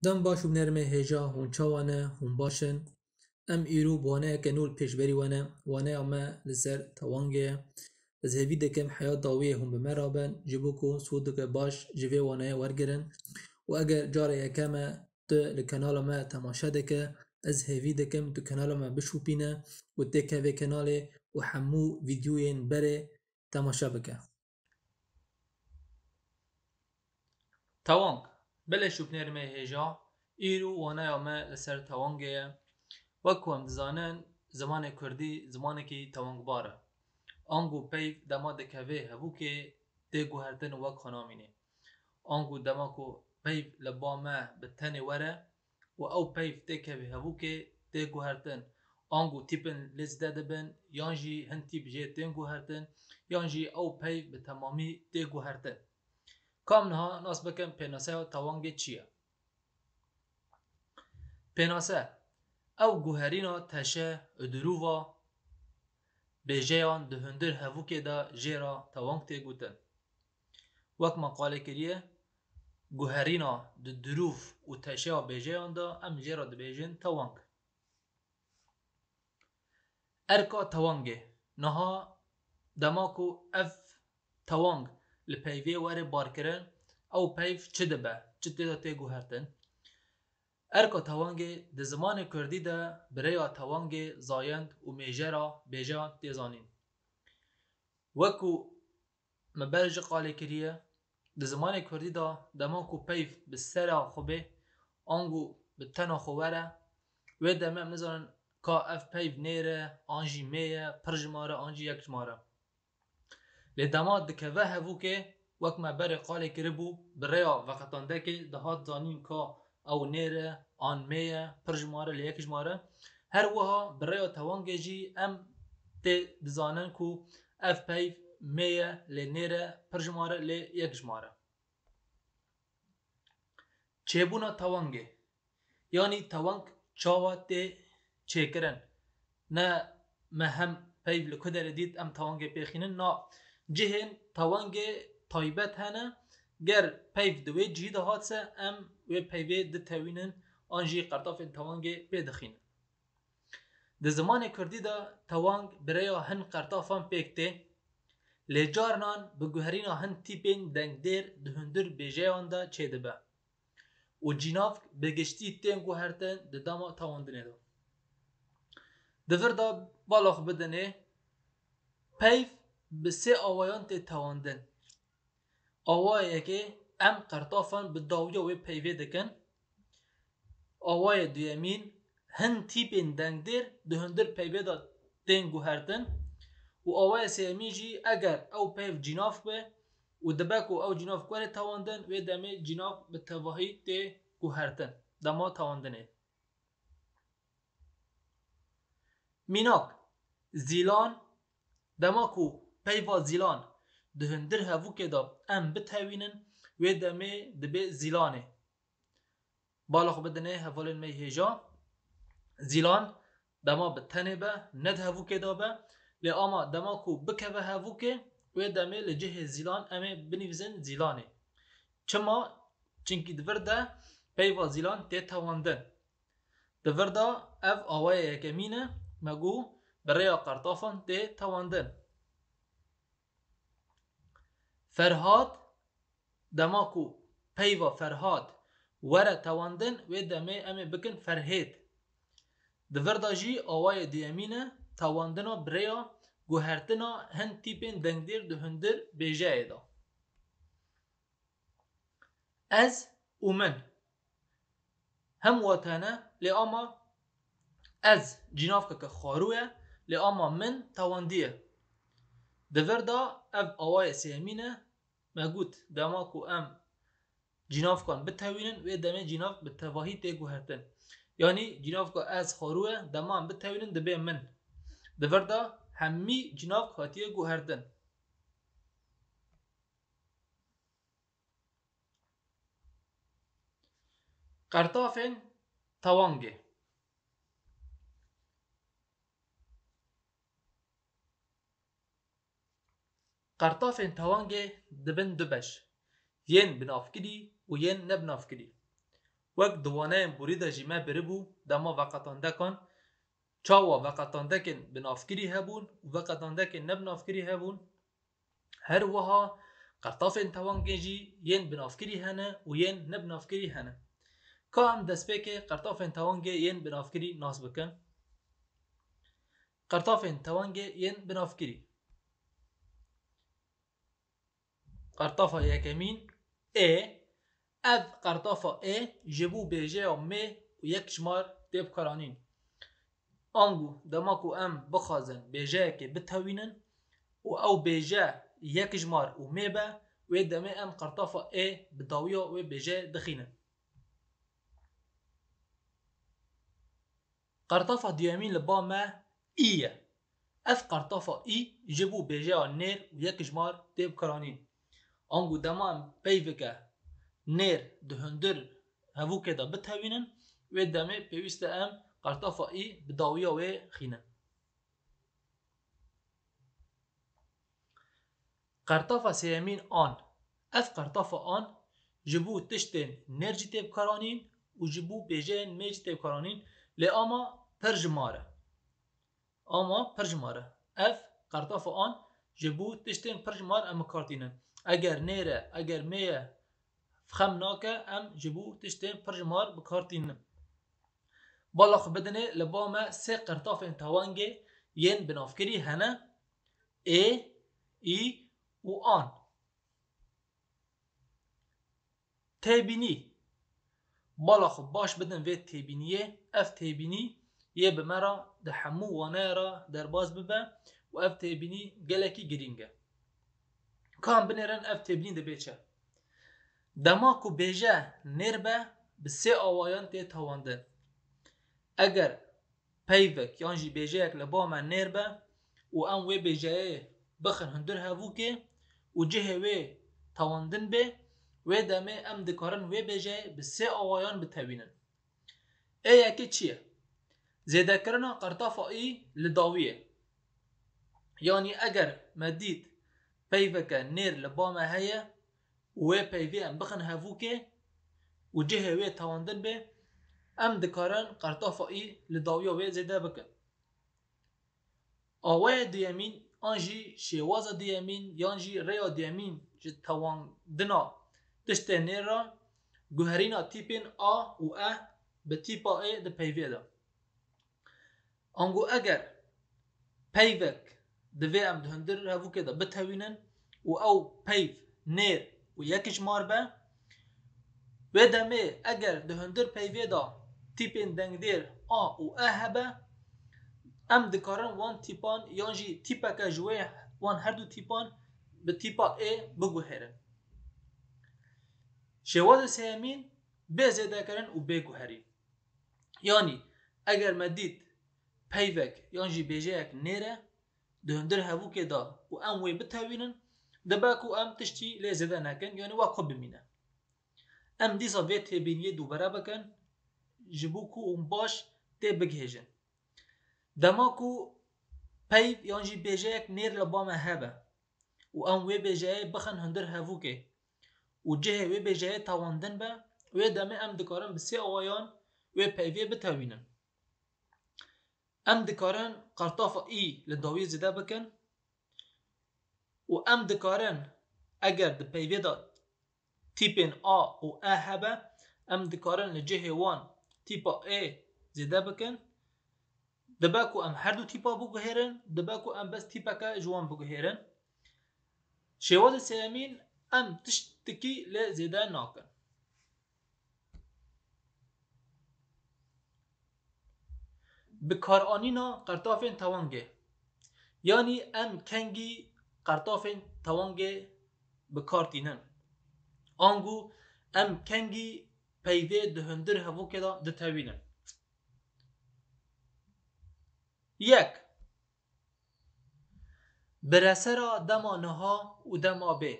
دم باش و بنرمه هجا هون چاوانه هون باشن ام ایرو بوانه کنول پیش بری وانه اما لسر توانگه از هیوی دکم حیات داویه هم بمرابن جبو کو سود که باش جوی وانه ورگرن و اگر جاره یکمه تو لکنال ما تماشا دکه از هیوی دکم تو کنال ما بشوپینه و تکه به کناله و همو ویدیوین بره تماشا بکه تاوانگ بله شوبنرمه هجا ایرو وانه اما لسر تاوانگه وەکو ئەم دەزانن زمانê Kurdî zimanekî tewangbar e. Ango peyv dema dikeve hevûkê tê guhertin wek xwe Ango dema ku peyv li ba me bi tenê were û ew peyv tê kevê hevûkê tê guhertin. Ango tîpin lê zêde dibin yan jî hin tîp jê tên guhertin yan jî ew peyv bi temamî tê guhertin. Kam niha nas bikin pênaseya tewangê çi ye? Pênase ew guherîna teşe û dirûva bêjeyan di hundir hevûkê de jêra tewang tê gotin. Wek me qale kiriye, guherîna di dirûv û teşeya bêjeyan de em jêra dibêjin tewang. Erka tewangê niha dema ku ev tewang li peyvê were barkirin ew peyv çi dibe, çi tê de tê guhertin. Erka tewangê di zimanê Kurdî de bi rêya tewangê zayend û mêjera bêjeyan tê zanîn. Wekû me ber jî qalê kiriye, di zimanê Kurdî de dema ku peyv bi sera xwe bê ango bi tena xwe were wê demê em nizanin ka ev peyv nêr e an jî mê ye, pir ji mar e an jî yek ji mar e. Lê dema dikeve hevûkê wek me berê qalê kiribû bi rêya veqetandekê dihat zanîn ka ew nêr e an mê ye, pir ji mar e lê yek ji mar e. Her wiha bi rêya tewangê jî em tê dizanin ku ev peyv mê ye lê nêr e, pir ji mar e lê yek ji mar e. Çêbûna tewangê yanî tewang çawa tê çêkirin. Ne me hem peyv li ku derê dît em tewangê pêxînin, na cihên tewangê taybet hene ger peyv di wê cihî de hat se em wê peyvê ditewînin an jî qertafên tewangê pê dixînin. Di zimanê Kurdî de tewang bi rêya hin qertafan pêk tê, lê carinan bi guherîna hin tîpên dengdêr di hundir bêjeyan de çêdibe û cînav bi giştî tên guhertin di dema tewandinê de. Di vir de bala xwe bidinê, peyv bi sê awayan tê tewandin. Awayê yekê em qertafan bi dawiya wê peyvê dikin. Awayê duyemîn hin tîpên dengdêr di hundir peyvê de tên guhertin û awayê sêyemîn jî eger ew peyv cînav be û dibe ku ew cînav were tewandin wê demê cînav bi tevahî tê guhertin dema tewandinê. Mînak zîlan dema ku peyva zîlan di hundir hevûkê de em bitewînin wê demê dibe zîlanê. Bala xwe bidinê hevalên me hêja, zîlan dema bi tenê be ne di hevûkê de be lê ama dema ku bikeve hevûkê wê demê li cihê zîlan em ê binivîzin zîlanê. Çima? Çinkî di vir de peyva zîlan tê tewandin. Di vir de ev awayê yekemîn e me got bi rêya qertafan tê tewandin. Ferhat dema ku peyva Ferhat were tewandin wê demê em ê bikin Ferhêd. Di vir de jî awayê duyemîn e tewandina bi rêya guhertina hin tîpên dengdêr di hundir bêjeyê de. Ez û min hem watene lê ama ez cînavkeke xwarû ye lê ama min tewandî ye. Di vir de ev awayê sêyemîn e me got dema ku em cînavkan bitewînin wê demê cînav bi tevahî tê guhertin. Yanî cînavka ez xwarû ye dema em bitewînin dibe min. Di vir de hemî cînav hatiye guhertin. Qertafên tewangê Qertafên tewangê dibin du beş: yên binavkirî û yên nebinavkirî. وەک دوانەیان بوریدا jî me biribû dema veqetandekان çawa veqetandekên binavkirî hebûn û veqetandekên nebinavkirî hebûn. Her wiha qertafên tewangê jî yên binavkirî hene û yên nebinavkirî hene. Ka em destpêkê qertafên tewangê yên binavkirî nas bikin. Qertafên tewangê yên binavkirî. Qertafa yekemîn ê. Ev qertafa ê ji bo bêjeya mê û yek jmar tê bikaranîn. Ango dema ku em bixwazin bêjeyekê bitewînin û ew bêje yek jmar û mê be, wê demê em qertafa ê bi dawiya wê bêjeyê dixînin. Qertafa duyemîn li ba me î ye. Ev qertafa î ji bo bêjeya nêr û yek jmar tê bikaranîn. Ango dema em peyveke nêr di hundir hevûkê de bitewînin, wê demê pêwîst e em qertafa î bi dawiya wê xînin. Qertafa sêyemîn an. Ev qertafa an ji bo tiştên nêr jî tê bikaranîn û ji bo bêjeyên mê jî tê bikaranîn, lê ama pir jimar e. Ama pir jimar e. Ev qertafa an ji bo tiştên pir jimar em bikartînin. Eger nêr e, eger mê ye xem nake, em ji bo tiştên pir jimar bikartînin. Bala xwe bidinê li ba me sê qertafên tewangê yên binavkirî hene: ê, î û an. Têbînî. Bala xwe baş bidin vê têbîniyê. Ev têbînî yê bi me re di hemû waneyê re derbas bibe û ev têbînî gelekî girîng e. Ka em binêrin ev têbînî dibe çi? Dema ku bêje nêr be, bi sê awayan tê tewandin. Eger peyvek yan jî bêjeyek li ba me nêr be û em wê bêjeyê bixin hundir hevûkê û cihê wê tewandin bê, wê demê em dikarin wê bêjeyê bi sê awayan bitewînin. Ê yekê çi ye? Zêdekirina qertafa î li dawî ye. Yani eger me dît peyveke nêr li ba me heye û wê peyvê em bixin hevûkê û cihê wê tewandin bê, em dikarin qertafa î li dawiya wê zêde bikin. Awayê duyemîn an jî şêwaza duyemîn yan jî rêya duyemîn ji tewandina tiştên nêr re guherîna tîpên a û e bi tîpa ê di peyvê de. Ango eger peyvek divê em di hundir hevûkê de bitewînin û ew peyv nêr û yek jmar be, wê demê eger di hundir peyvê de tîpên dengdêr a û e hebe, em dikarin wan tîpan yan jî tîpeke ji wê wan her du tîpan bi tîpa ê biguherin. Şêwazê sêyemîn bê zêdekirin û bê guherîn. Yani eger me dît peyvek yan jî bêjeyek nêr e di hundir hevûkê de û em wê bitewînin, dibe ku em tiştî lê zêde nekin, yani wa xwe bimîne. Em dîsa vê têbîniyê dûbere bikin ji bo ku hûn baş tê bigihêjin. Dema ku peyv yan jî bêjeyek nêr li ba me hebe û em wê bêjeyê bixin hundir hevûkê û cihê wê bêjeyê tewandin be, wê demê em dikarin bi sê awayan wê peyvê bitewînin. Em dikarin qertafa î li dawî zêde bikin û em dikarin eger di peyvê de tîpên a û e hebe, em dikarin li cihê wan tîpa ê zêde bikin. Dibe ku em her du tîpa biguhêrin, dibe ku em bes tîpeke ji wan biguhêrin. Şêwazê sêyemîn em tiştekî lê zêde nakin. Bikaranîna qertafên tewangê. Yani em kengî qertafên tewangê bikartînin. Ango em kengî peyvê di hundir hevûkê de ditewînin. Yek, biresera dema niha û dema bê.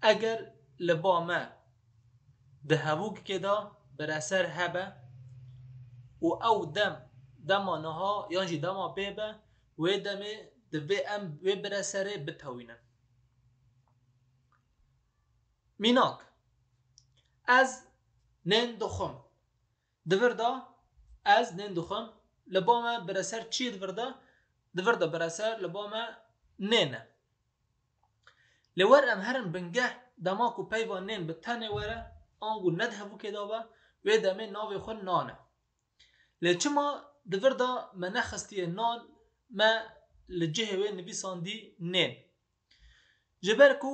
Eger li ba me di hevûkê de bireser hebe û ew dema niha yan jî dema bê be, wê demê divê em wê bireserê bitewînin. Mînak, ez نین دخم دوردا از نین دخم لباما برسر چی دوردا برسر لباما نینه لور ام هرن بنگه دماکو پیوان نین به تنه وره آنگو ندهبو که دابا و دمه ناوی خون نانه لچما دوردا ما نخستی نان ما لجهه و نویساندی نین جبرکو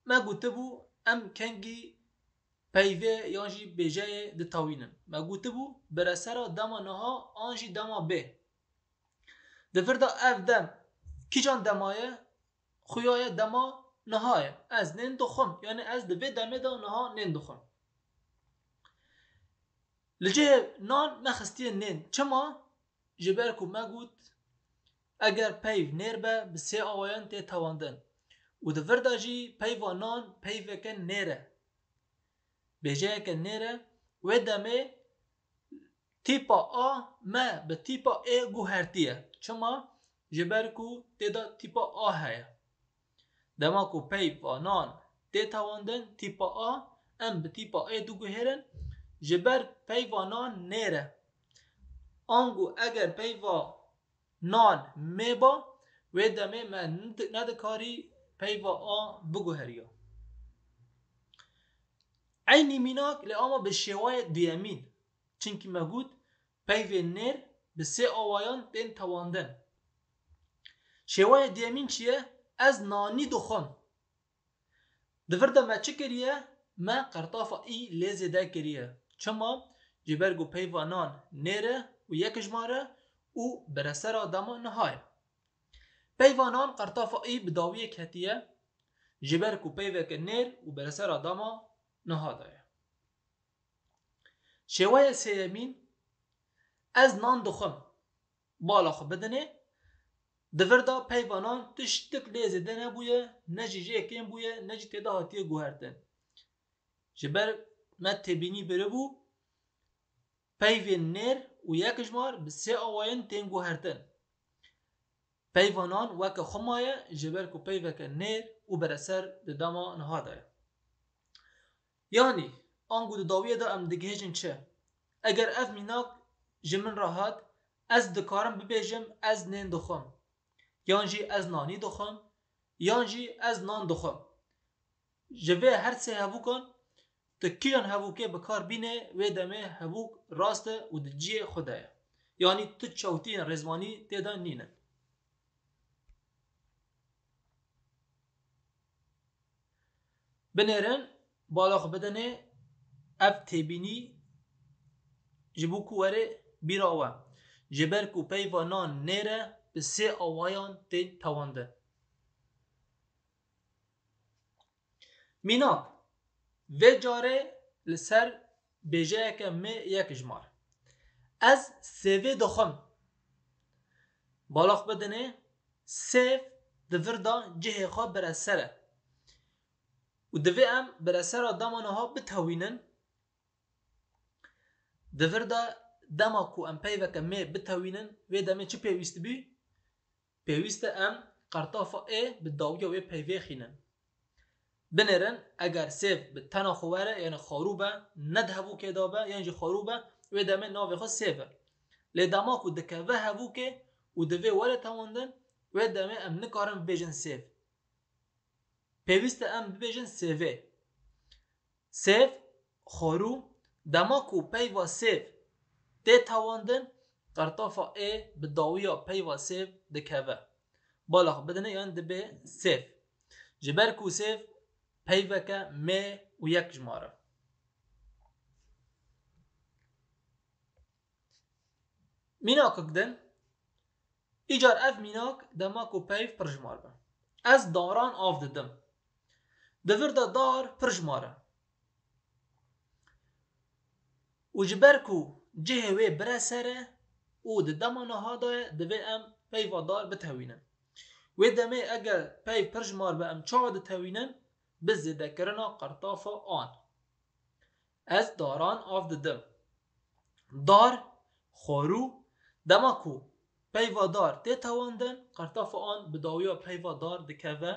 ما گوتبو ام کنگی پیوه یانجی بیجه دتاوینن ما گوتبو برسرا دما نها آنجی دما به دوردا اف دم کی جان دمایه خویای دما نهایه از نین دخم یعنی از دوی دمه دا نها نین دخم لجه نان نخستی نین چما جبرکو ما گوت اگر پیو نیر به بسی آوایان تی تواندن و دوردا جی پیو نان پیو که نیره بیجه که نیره و دمه تیپا آ ما به تیپا ای گوهرتیه چما جبرکو تی دا تیپا آ هیا دماکو پیو نان تی تواندن تیپا آ ام به تیپا ای دو گوهرن جبر پیو نان نیره آنگو اگر پیو نان میبا و دمه من ندکاری پیو آ بگوهریا عینی میناک لاما به شوای دیامین چنکی مگود پیو نیر به سه آوایان تین تواندن شوای دیامین چیه؟ از نانی دخم دوردا ما چه کریه؟ ما قرطافا ای لیزه کریه چما جبرگو پیو نان نیره و یکش ماره و برسر آدم نهای پیو نان قرطافا ای بداوی کتیه جبرگو پیو که نیر و برسر آدم نهادایه شوای سیمین از نان دخم بالا خو بدنه دوردا پیوانان تشتک لیزه دنه بویه نجی جیکین بویه نجی تیدا هاتیه گوهردن جبر ما تبینی بره بو پیوین نیر و یک جمار بسی آواین تین گوهردن پیوانان وک خمایه جبر کو پیوک نیر و برسر دداما نهادایه یعنی آنگو داویه دا ام دگهجن چه اگر اف میناک جمن راحت از دکارم ببیجم از نین دخم یانجی از نانی دخم یانجی از نان دخم جوه هر سه هبو کن تکیان هبو که بکار بینه و دمه هبو راسته و دجیه خدایه یعنی تو چوتین رزمانی تیدا نینه بنرن بالاخ بدنه اف تبینی جبو کواره بیراوه جبر کو پیوانان نیره به سه آوایان تین توانده مینا و جاره لسر بیجه که می یک جمار از سوی دخم بالاخ بدنه سیف دوردا جه خواه برسره و دوی ام برسر آدمانه ها بتوینن دوردا دما کو ام پیوه که می بتوینن و دمه چی پیویست بی؟ پیویست ام قرطافا ای بداویه و پیوه خینن بنرن اگر سیف به تنا خواره یعنی خاروبه ندهبو که دابه یعنی خاروبه و دمه ناوی خود سیفه لی دما کو دکه و هبو که و دوی وره تواندن و دمه ام نکارم بیجن سیف پیویست ام بیجن سیفه سیف خارو دما کو پیوا سیف تی تواندن قرطافا ای بداویه پیوا سیف دکه و بالاخ بدنه یعنی دبه سیف جبر کو سیف پیوکه می و یک جماره میناک کدن ایجار اف میناک دماکو پیو پرجمار به از داران آف ددم دوردا دار پرجماره و جبرکو جه وی برسره و ددما نهاده دوی ام پیوا دار بتوینن و دمه اگر پیو پرجمار به ام چاو دتوینن بزده کرنا قرطافا آن از داران آف ددم دار خورو دماکو پیوا دار تی تواندن قرطافا آن بداویا پیوا دار دکوه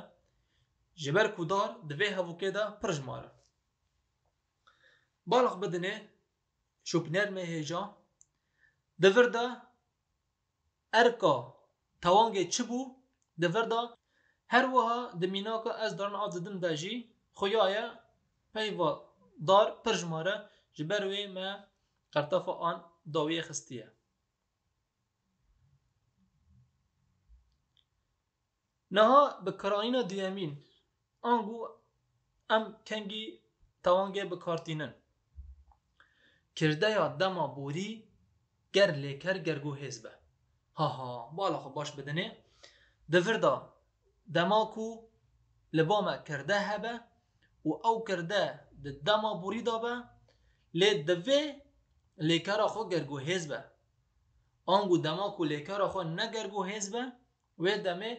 جبرکو دار دوی هفو که دا پرجماره بالغ بدنه شوبنر me heja devirda erka tawangê çi bû devirda her wiha di mînaka ez daran av didim de jî xuya ye peyva dar pir ji me re ji ber wê me qertefa an dawiyê xistiye. Niha bi kiranîna duyemîn ango em kengî tawangê bikartînin. Kirdeya dema borî ger lêker gerguhêz be. Haha bala xwe baş bidinê divir da dema ku li ba me kirde hebe û ew kirde di dema borî da be lê divê lêkera xwe gerguhêz be. Ango dema ku lêkera xwe ne gerguhêz be wê demê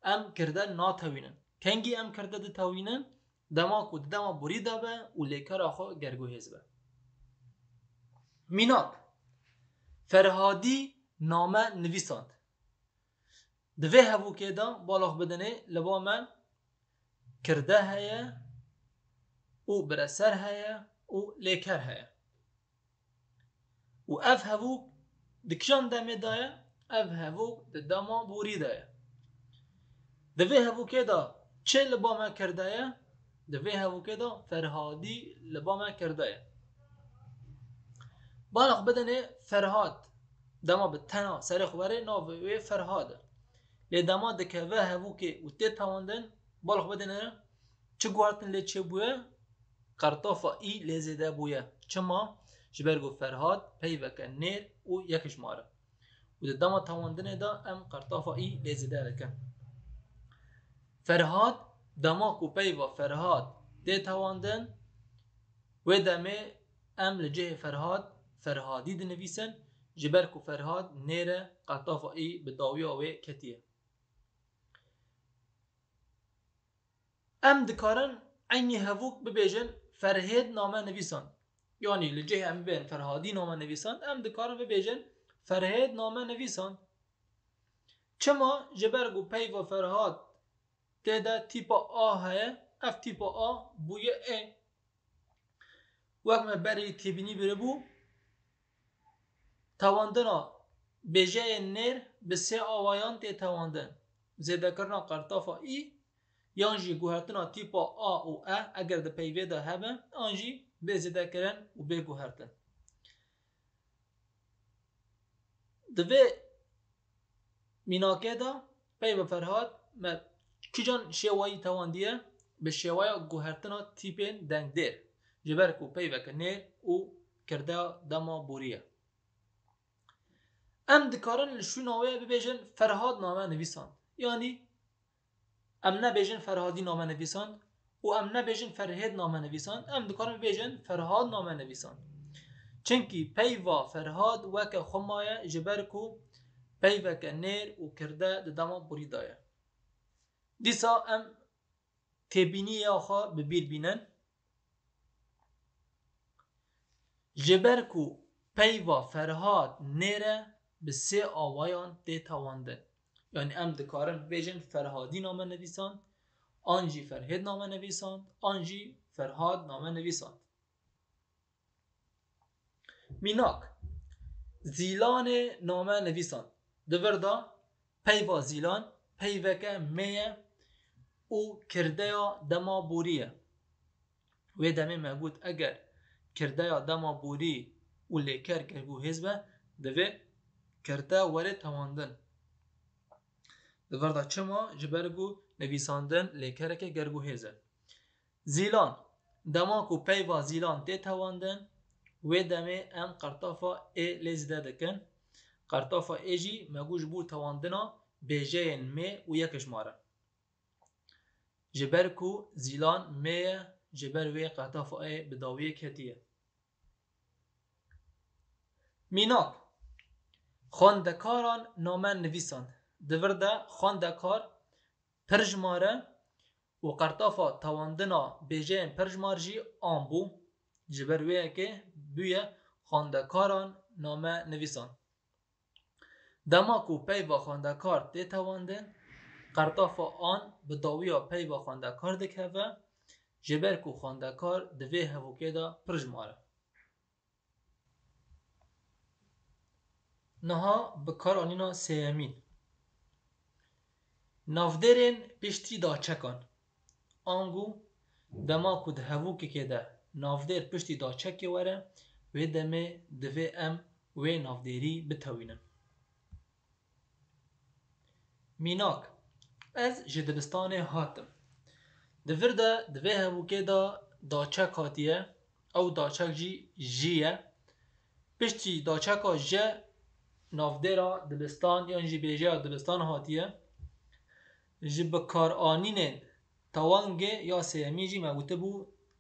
em kirde natewînin. Kengî em kirde ditewînin dema ku di dema borî da be û lêkera xwe gerguhêz be. Mînak Ferhadî name nivîsand. Di vê hevokê de balax bidinê li ba me kirde heye û bireser heye û lêker heye. û ev hevok di kîjan demê de ye? Ev hevok di dema borî de ye. Di vê hevokê de çê li ba me kirde ye? Di vê hevokê de Ferhadî li ba me kirde ye. Balax bidinê Ferhad dema bi tena serê xwe werê navê wê Ferhad e. Lê dema dikeve hevokê û tê tewandin balax bidinê çi guhertin lê çêbûye? Qertefa î lê zêde bûye. Çima? Ji ber ku Ferhad peyveke nêr û yekişmar e. û di dema tewandinê de em qertefa î lê zêde dikin. Ferhad dema ku peyva Ferhad tê tewandin wê demê em li cihê Ferhad Ferhadî dinivîsin ji ber ku Ferhad nêr e qertefa î bi dawiya wê ketiye. Em dikarin eynî hevok bibêjin Ferhêd name nivîsand. Yani li cihê em bibên Ferhadî name nivîsand em dikarin bibêjin Ferhêd name nivîsand. Çima? Ji ber ku peyva Ferhad têde tîpa A heye ev tîpa A bûye E. Wek me berê têbînî biribû tewandina bêjeyên nêr bi sê awayan tê tewandin. Zêdekirina qertefa î yan jî guhertina tîpa A û E eger di peyvê de hebe an jî bê zêdekirin û bê guhertin. Di vê mînakê de peyva Ferhad me kîjan şêwayî tewandiye? Bi şêwaya guhertina tîpên dengdêr. Ji ber ku peyveke nêr û kirdeya dema borî ye. Em dikarin li şûna wê bibêjin Ferhad name nivîsand. Yani em nebêjin Ferhadî name nivîsand û em nebêjin Ferhêd name nivîsand. Em dikarin bibêjin Ferhad name nivîsand. Çinkî peyva Ferhad weke xwe maye ji ber ku peyveke nêr û kirde di dema borî da ye. Dîsa em têbîniya xwe bi bîr bînin. Ji ber ku peyva Ferhad nêr e bi sê awayan tê tewandin. Yani em dikarin bibêjin Ferhadî name nivîsand, an jî Ferhêd name nivîsand, an jî Ferhad name nivîsand. Mînak Zîlanê name nivîsand. Divir da peyva zîlan peyveke mê ye û kirdeya dema borî ye. Wê demê me got eger kirdeya dema borî û lêker gerguhêz be divê kirde werê tewandin. Divir da çima? Ji ber ku nivîsandin lêkereke gerguhêz e. Zîlan dema ku peyva zîlan tê tewandin wê demê em qertefa ê lê zêde dikin. Qertefa ê jî me got ji bo tewandina bêjeyên mê û yekişmar e. Ji ber ku zîlan mê ye ji ber wê qertefa ê bi dawiyê ketiye. Mînak Xwendekaran name nivîsand. Divir de xwendekar pirjmar e û qertefa tewandina bêjeyên pirjmar jî an bû. Ji ber wê yekê bûye xwendekaran name nivîsand. Dema ku peyva xwendekar tê tewandin qertefa an bi dawiya peyva xwendekar dikeve ji ber ku xwendekar di vê hevokê de pirjmar e. نها بکار آنینا سیمین نافدرین پشتی دا چکان آنگو دما کود هفو که ده نافدر پشتی دا چکی وره و دمه دوی ام و نافدری بتوینن میناک از جدبستان هاتم دور ده دوی هفو که دا چک هاتیه او دا چک جیه پشتی دا چکا جه نافدرا دبستان یا جی بیجه دبستان هاتیه جی بکار آنینن توانگه یا سیمی جی موته بو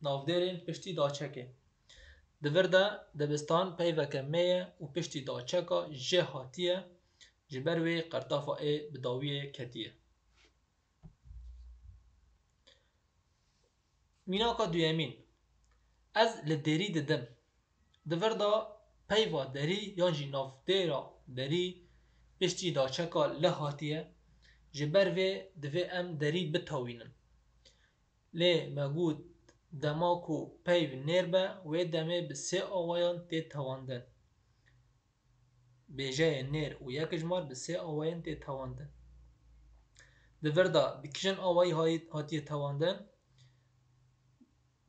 نافدرین پشتی دا چکه دور ده دبستان پیوکه میه و پشتی دا چکا جه هاتیه جی بروی قرطافا ای بداویه کتیه میناکا دویمین از لدری ددم دور ده پیوا دری یا جی نافدرا دری پشتی دا چکا لهاتیه جبر و دوی ام دری بتاوینن لی مگود دماکو پیو نربه و دمه بسه آوایان تی تواندن بیجه نر و یک جمار بسه آوایان تی تواندن دور دا بکشن آوایی هاتی تواندن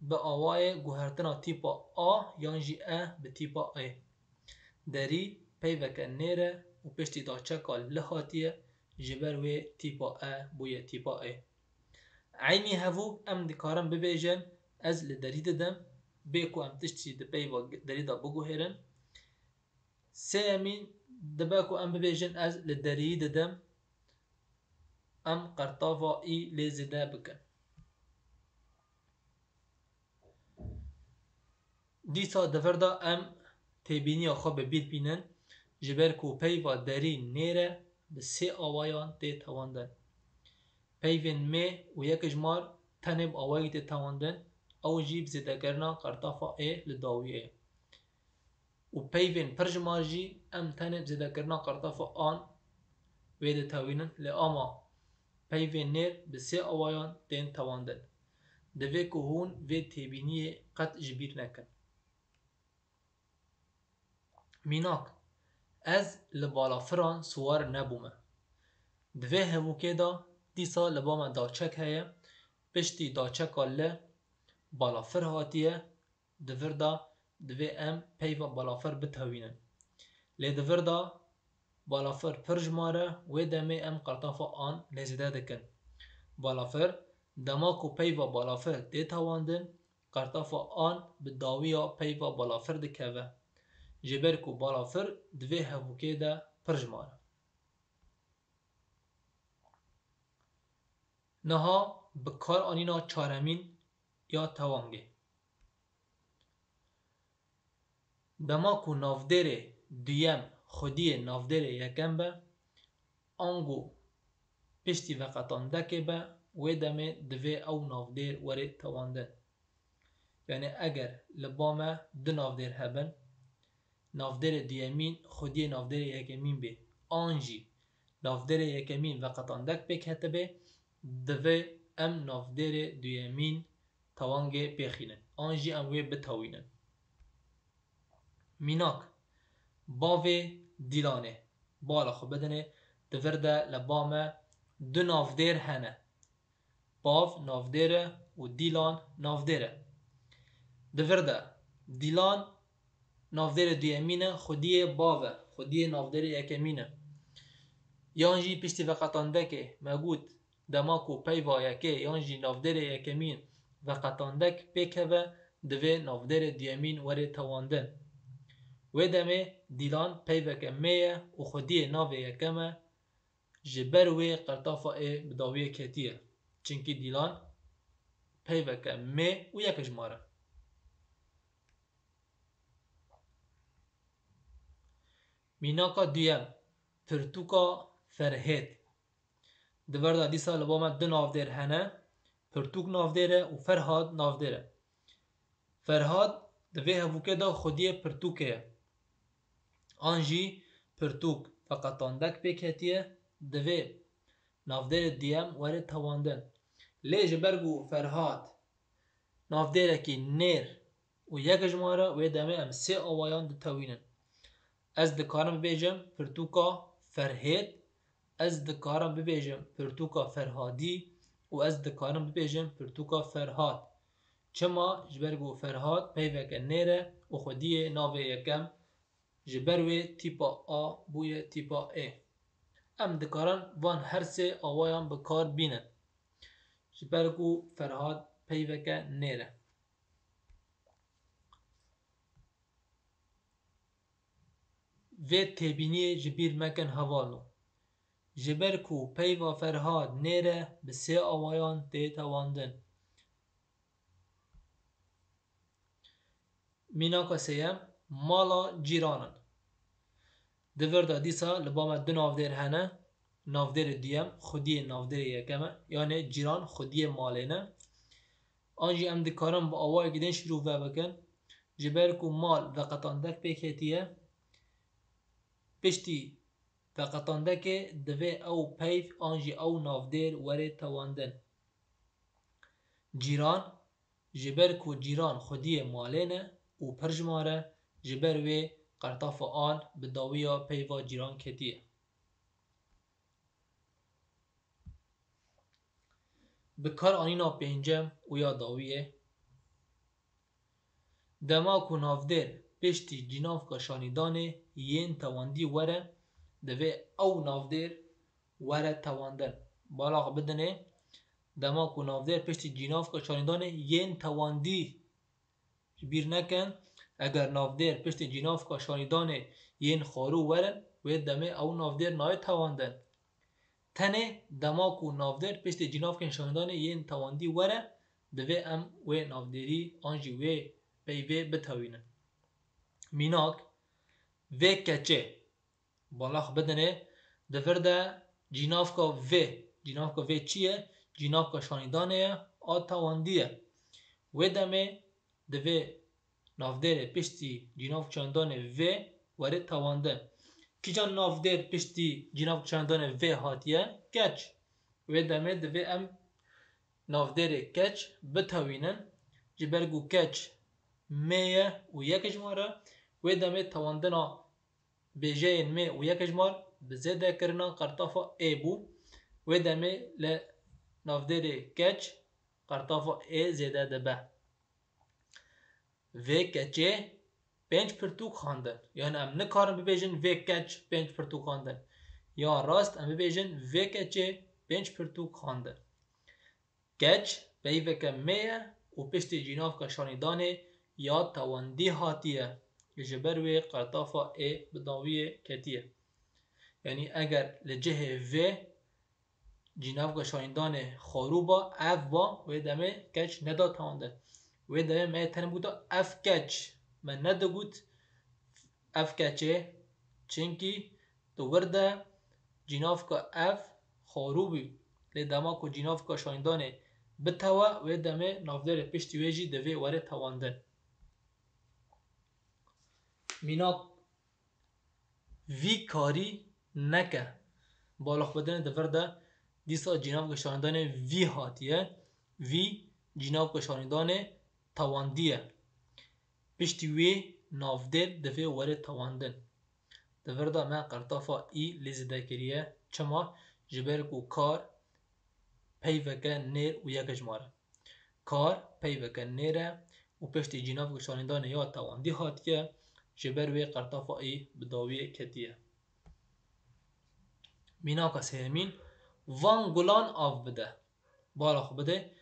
به آوای گوهرتنا تیپا آ یانجی اه به تیپا ای دری پیوکه نره و پشتی دا چکا لهاتیه جبر و تیپا ا بوی تیپا ای عینی هفو ام دکارم ببیجن از لدری ددم بیکو ام تشتی دپی و دری دا بگو هرن سیمین دباکو ام ببیجن از لدری ددم ام قرطافا ای لیزده بکن دیسا دفر دا ام تیبینی خواب بیر بینن جبر کو پی و دری نیره به سه آوایان تی تواندن پیوین می و یک جمار تنب آوایی تی تواندن او جیب زیده کرنا قرطافا ای لداویه و پیوین پر جمار جی ام تنب زیده کرنا قرطافا آن ویده تاوینن لی آما پیوین نیر به سه آوایان تین تواندن دوی که هون وی تیبینی قط جبیر نکن میناک از لبالا فران سوار نبومه دوی هفوکه دا دیسا لباما دا چک هیه پشتی دا چکا له بالافر هاتیه دور دا دوی ام پیوا بالافر بتاوینن لی دور دا بالافر پرجماره و دمه ام قرطافا آن لزده دکن بالافر دماکو پیوا بالافر دیتاواندن قرطافا آن بداویا پیوا بالافر دکوه جبر کو بالافر دوی هفوکه دا پرجماره نها بکار آنینا چارمین یا توانگه دماکو نافدر دویم خودی نافدر یکم به آنگو پشتی وقتاندکه به و دمه دوی او نافدر وره تواندن یعنی اگر لبامه دو نافدر هبن نافدر دویمین خودی نافدر یکمین به آنجی نافدر یکمین وقتاندک بک هته به دوی ام نافدر دویمین توانگه بخینن آنجی ام وی بتاوینن میناک باوی دیلانه بالا خو بدنه دورده لبامه دو نافدر هنه باو نافدره و دیلان نافدره دورده دیلان نافدر دویمینه خودی باوه خودی نافدر یکمینه یانجی پشتی وقتاندکه مگود دماکو پیوا یکه یانجی نافدر یکمین وقتاندک بکوه دوی نافدر دویمین وره تواندن و دمه دیلان پیوکه میه و خودی ناوه یکمه جبر و قرطافا ای بداویه کتیه چنکی دیلان پیوکه می و یک جماره میناکا دویم پرتوکا فرهد دور دا دیسا لباما دو نافدر هنه پرتوک نافدره و فرهاد نافدره فرهاد دوی هفوکه دا خودی پرتوکه آنجی پرتوک فقطاندک بکتیه دوی نافدر دیم وره تواندن لیج برگو فرهاد نافدره کی نیر و یک جماره و دمه ام سه آوایان دو تاوینن Ez dikarim bibêjim pirtûka Ferhêd, ez dikarim bibêjim pirtûka Ferhadî û ez dikarim bibêjim pirtûka Ferhad. Çima ji ber ku Ferhad peyveke nêr e û xwediyê navê yekem ji ber wê tîpa A bûye tîpa E. Em dikarin van her sê awayan bi kar bînin ji ber ku Ferhad peyveke nêr e. Vê têbîniyê ji bîr mekin hevalû. Ji ber ku peyva Ferhad nêr e bi sê awayan tê tewandin. Mînaka sêyem mala cîranin. Di vir de dîsa li ba me du navdêr hene. Navdêrê duyem xwediyê navdêrê yekem e yanê cîran xwediyê malê ne. An jî em dikarin bi awayekî din şîrû vebikin ji ber ku mal veqetandek pêk hetiye. Piştî veqetandekê divê ew peyv an jî ew navdêr were tewandin. Cîran ji ber ku cîran xwediyê malê ne û pir jimar e ji ber wê qertafa an bi dawiya peyva cîran ketiye. Bi kar anîna pêncem û ya dawiyê dema ku navdêr piştî cînavka şanîdanê yên tewandî were divê ew navdêr were tewandin. Balax bidinê dema ku navdêr piştî cînavka şanîdanê yên tewandî ji bîr nekin eger navdêr piştî cînavka şanîdanê yên xwarû werin wê demê ew navdêr naye tewandin. Tenê dema ku navdêr piştî cînavkên şanîdanê yên tewandî were divê em wê navdêrî an jî wê peyvê bitewînin. Mînak vê keçê balax bidinê di vir de cînavka vê. Cînavka vê çi ye? Cînavka şanîdanê ye a tewandî ye. Wê demê divê navdêrê piştî cînavka şanîdanê vê were tewandin. Kîjan navdêr piştî cînavka şanîdanê vê hatiye? Keç. Wê demê divê em navdêrê keç bitewînin ji ber ku keç mê ye û yek jimar e. Wê demê tewandina bêjeyên mê û yek jimar bi zêdekirina qertafa ê bû. Wê demê li navdêrê keç qertafa ê zêde dibe. Vê keçê pênc pirtûk xandin. Yani em nikarin bibêjin vê keç pênc pirtûk xandin. Ya rast em bibêjin vê keçê pênc pirtûk xandin. Keç peyveke mê ye û piştî cînavka şanîdanê ya tewandî hatiye ji ber wê qertafa ê bi dawiyê ketiye. Yani eger li cihê vê cînavka şanîdanê xwarû ba ev ba wê demê keç neda tewandin. Wê demê me tenim gota ev keç me nedigot ev keçê çinkî di wir de cînavka ev xwarû bû lê dema ku cînavka şanîdanê bitewe wê demê navdêrê piştî wê jî divê were tewandin. Mînak vî karî neke balax bidinê di vir de dîsa cînavka şanîdanê vî hatiye. Vî cînavka şanîdanê tewandî ye. Piştî wê navdêr divê were tewandin. Di vir de me qertafa î lê zêde kiriye. Çima? Ji ber ku kar peyveke nêr û yek jimar e. Kar peyveke nêr e û piştî cînavka şanîdanê ya tewandî hatiye ji ber wê qertafa î bi dawiyê ketiye. Mînaka sêyemîn van gulan av bide. Balax bide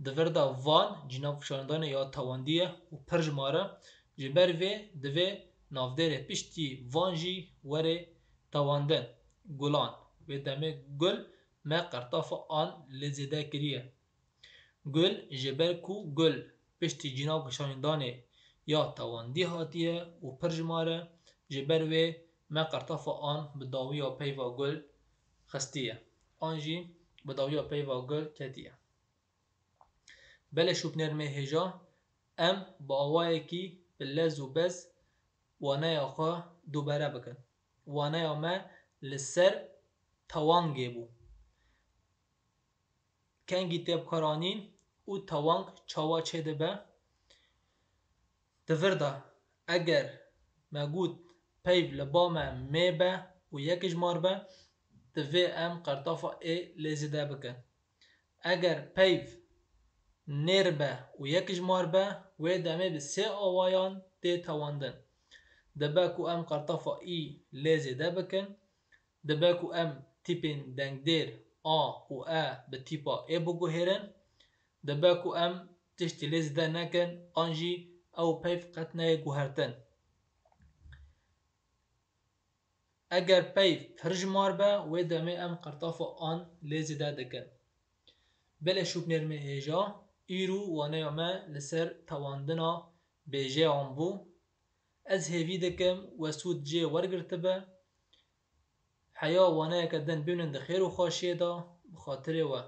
di vir de van cînavka şanîdanê ya tewandî ye û pir jimar e ji ber vê divê navdêrê piştî van jî were tewandin. Gulan wê demê gul me qertafa an lê zêde kiriye. Gul ji ber ku gul piştî cînavka şanîdanê ya tewandî hatiye û pir jimar e ji ber wê me qertafa an bi dawiya peyva gul xistiye. An jî bi dawiya peyva gul ketiye. Belê şûpnêrmê hêja em bi awayekî bi lez û bez waneya xwe dûbere bikin. Waneya me li ser tewangê bû. Kengî tê bikaranîn û tewang çawa çêdibe. Di vir de eger me got پیو لباما می به و یک جمار به دوی ام قرطافا ای لیزیده بکن. اگر پیو نیر به و یک جمار به و دمه به سه آوایان تی تواندن. دباکو ام قرطافا ای لیزیده بکن. دباکو ام تیپین دنگ دیر آ و ا به تیپا ای بگو هیرن. دباکو ام تشتی لیزیده نکن آنجی او پیو قطنه گوهرتن. اگر پیو پرجمار به و دمه ام قرطافا آن لیزیده دکن. بله شوب نرمه هیجا ایرو وانه ما لسر تواندنا بیجه آن بو. از هیوی دکم و سود جه ورگرت به حیا وانه کدن بینن ده خیر و خواشیه دا بخاطره و